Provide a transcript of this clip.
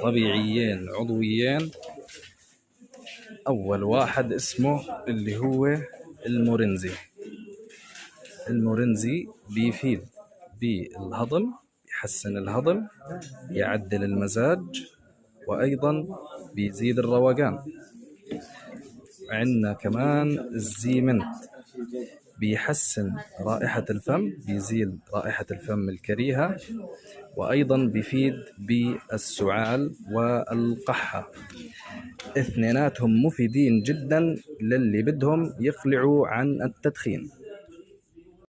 طبيعيين عضويين. أول واحد اسمه اللي هو المورنزي. المورنزي بيفيد بالهضم، يحسن الهضم، يعدل المزاج، وأيضا بيزيد الروقان. عندنا كمان الزيمنت، بيحسن رائحة الفم، بيزيل رائحة الفم الكريهة، وأيضا بيفيد بالسعال والقحة. اثنيناتهم مفيدين جدا للي بدهم يقلعوا عن التدخين.